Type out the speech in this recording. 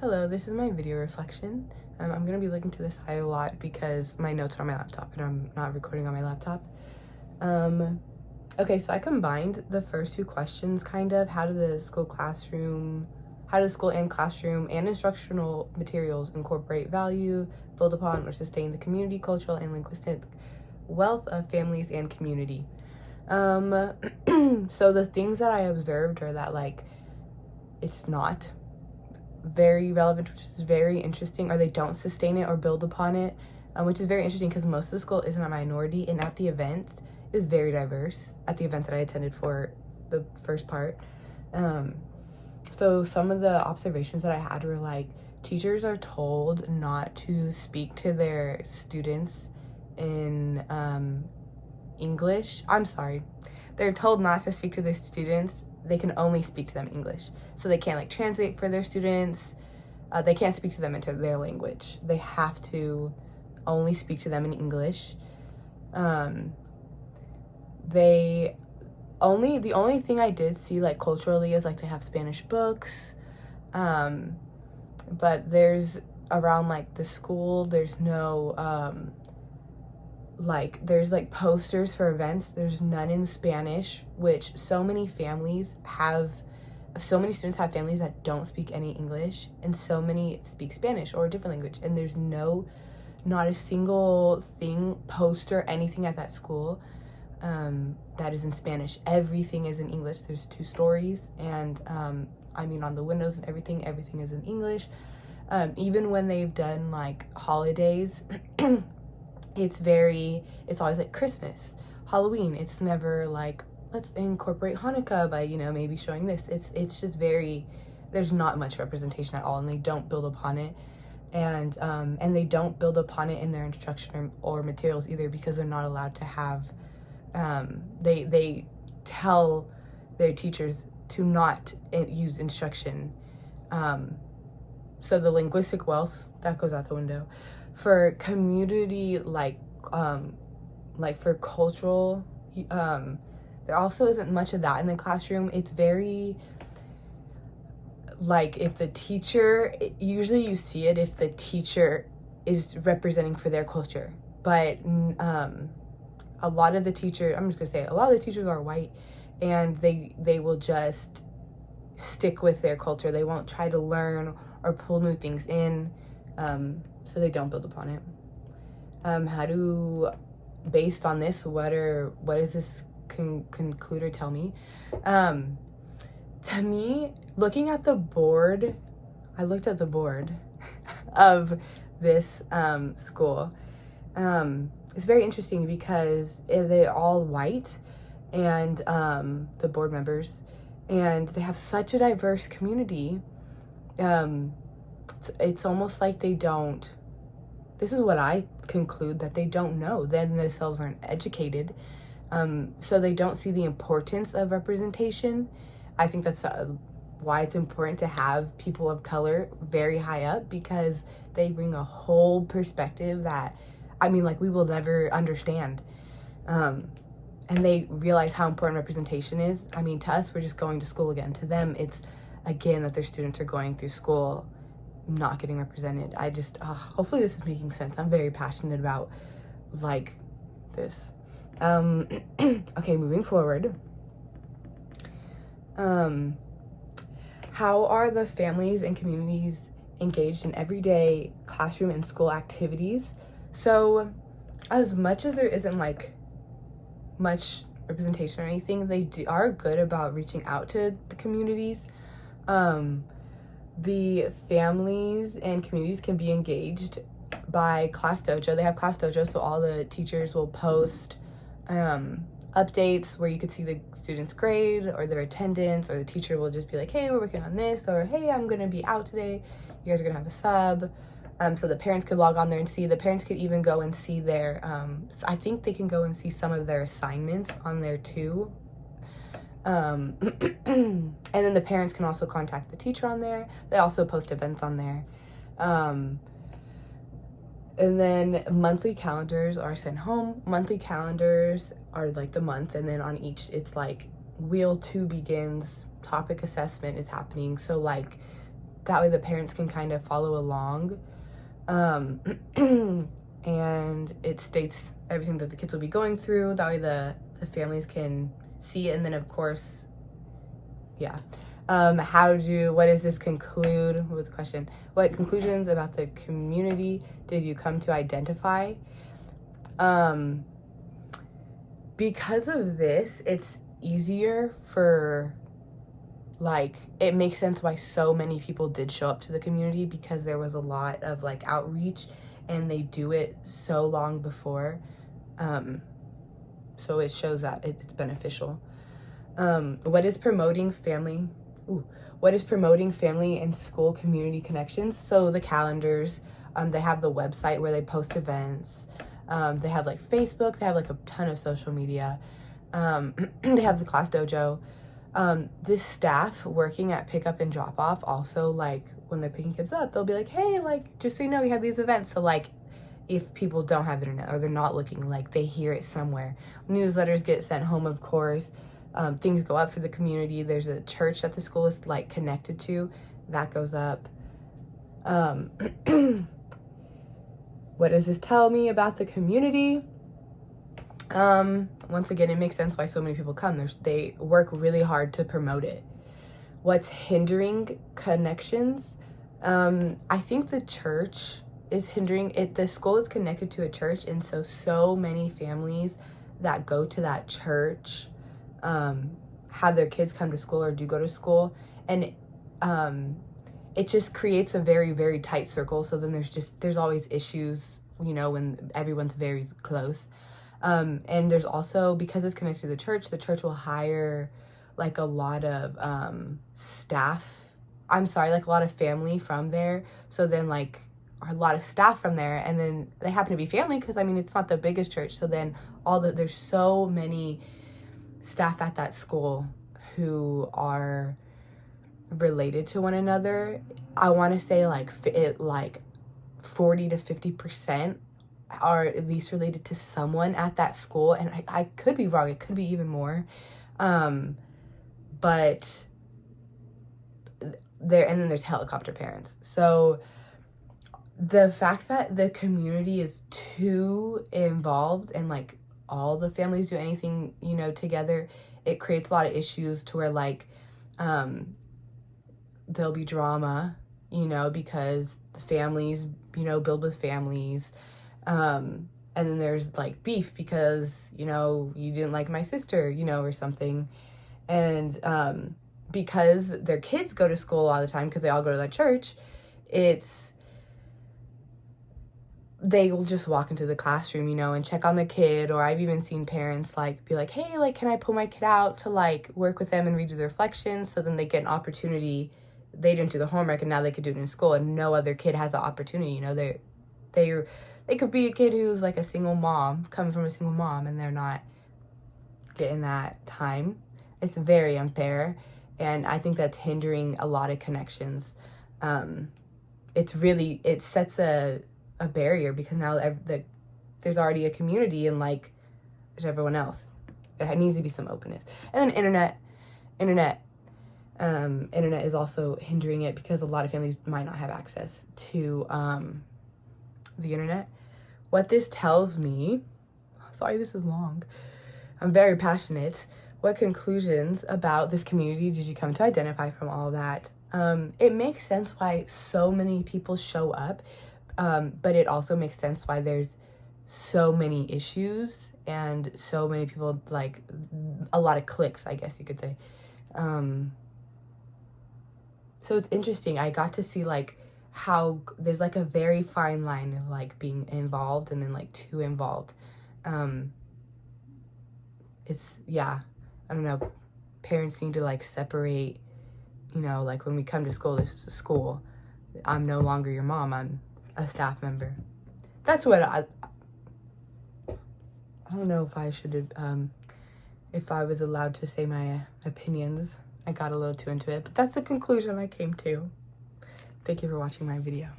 Hello, this is my video reflection. I'm going to be looking to the side a lot because my notes are on my laptop and I'm not recording on my laptop. Okay, so I combined the first two questions kind of. How does school and classroom and instructional materials incorporate value, build upon, or sustain the community, cultural, and linguistic wealth of families and community? So the things that I observed are that, like, it's not very relevant, which is very interesting, or they don't sustain it or build upon it, which is very interesting because most of the school isn't a minority, and at the event it was very diverse at the event that I attended for the first part. So some of the observations that I had were like, teachers are told not to speak to their students in English. I'm sorry, they're told not to speak to their students. They can only speak to them in English. So they can't like translate for their students. They can't speak to them into their language. They have to only speak to them in English. The only thing I did see like culturally is like they have Spanish books. But there's around like the school, there's no there's like posters for events. There's none in Spanish, which so many students have families that don't speak any English, and so many speak Spanish or a different language, and there's not a single poster, anything at that school that is in Spanish. Everything is in English. There's 2 stories, and on the windows and everything is in English. Even when they've done like holidays, it's always like Christmas, Halloween. It's never like, let's incorporate Hanukkah by, maybe showing this. It's just there's not much representation at all, and they don't build upon it. And they don't build upon it in their instruction or materials either, because they're not allowed to have, they tell their teachers to not use instruction. So the linguistic wealth, that goes out the window. For community, for cultural, there also isn't much of that in the classroom. It's very, like, if the teacher, usually you see it if the teacher is representing for their culture. But a lot of the teachers are white, and they will just stick with their culture. They won't try to learn or pull new things in. So they don't build upon it. Based on this, what does this conclude or tell me? To me, looking at the board, I looked at the board of this school. It's very interesting because they're all white, and the board members, and they have such a diverse community. It's almost like this is what I conclude, that they don't know, they themselves aren't educated, so they don't see the importance of representation. I think that's why it's important to have people of color very high up, because they bring a whole perspective that, we will never understand. And they realize how important representation is. To us, we're just going to school again. To them, it's, again, that their students are going through school not getting represented. Hopefully this is making sense. I'm very passionate about this. Okay, moving forward. How are the families and communities engaged in everyday classroom and school activities? So as much as there isn't much representation or anything, they are good about reaching out to the communities. The families and communities can be engaged by Class Dojo. They have Class Dojo, so all the teachers will post updates where you could see the students' grade or their attendance, or the teacher will just be like, hey, we're working on this, or hey, I'm gonna be out today, you guys are gonna have a sub. So the parents could log on there and see. The parents could even go and see their I think they can go and see some of their assignments on there too. And then the parents can also contact the teacher on there. They also post events on there. And then monthly calendars are sent home. Monthly calendars are like the month, and then on each, it's like wheel 2 begins, topic assessment is happening. So like that way the parents can kind of follow along. And it states everything that the kids will be going through. That way the families can see it. And then of course, yeah. What does this conclude? What was the question? What conclusions about the community did you come to identify? Because of this, it's easier for, like, it makes sense why so many people did show up to the community, because there was a lot of like outreach and they do it so long before. So it shows that it's beneficial. What is promoting family and school community connections? So the calendars, they have the website where they post events. They have like Facebook, they have like a ton of social media. They have the class dojo. This staff working at pickup and drop off also, like when they're picking kids up, they'll be like, hey, like, just so you know, we have these events. So like, if people don't have internet or they're not looking, like they hear it somewhere. Newsletters get sent home, of course. Things go up for the community. There's a church that the school is like connected to, that goes up. What does this tell me about the community? Once again, it makes sense why so many people come. They work really hard to promote it. What's hindering connections? I think the church is hindering it. The school is connected to a church, and so many families that go to that church have their kids come to school or do go to school, and it just creates a very, very tight circle. So then there's always issues, you know, when everyone's very close. And there's also, because it's connected to the church will hire like a lot of like a lot of family from there. So then like a lot of staff from there, and then they happen to be family because I mean it's not the biggest church. So then there's so many staff at that school who are related to one another. I want to say like 40 to 50% are at least related to someone at that school, and I could be wrong, it could be even more, but and then there's helicopter parents. So the fact that the community is too involved and like all the families do anything, you know, together, it creates a lot of issues to where like there'll be drama, you know, because the families, you know, build with families. And then there's like beef because, you know, you didn't like my sister, you know, or something. And because their kids go to school all the time because they all go to that church, they will just walk into the classroom, you know, and check on the kid. Or I've even seen parents like be like, hey, like, can I pull my kid out to like work with them and read the reflections? So then they get an opportunity. They didn't do the homework and now they could do it in school, and no other kid has the opportunity, you know. They could be a kid who's like a single mom, coming from a single mom, and they're not getting that time. It's very unfair, and I think that's hindering a lot of connections. It sets a barrier, because now there's already a community, and like there's everyone else. There needs to be some openness. And then internet is also hindering it, because a lot of families might not have access to the internet. What this tells me, sorry, this is long. I'm very passionate. What conclusions about this community did you come to identify from all that? It makes sense why so many people show up, but it also makes sense why there's so many issues and so many people, like a lot of cliques, I guess you could say. So it's interesting. I got to see like how there's like a very fine line of like being involved and then like too involved. It's, yeah, I don't know, parents need to like separate, you know, like when we come to school, this is a school. I'm no longer your mom, I'm a staff member. That's what I don't know if I should have, if I was allowed to say my opinions. I got a little too into it, but that's the conclusion I came to. Thank you for watching my video.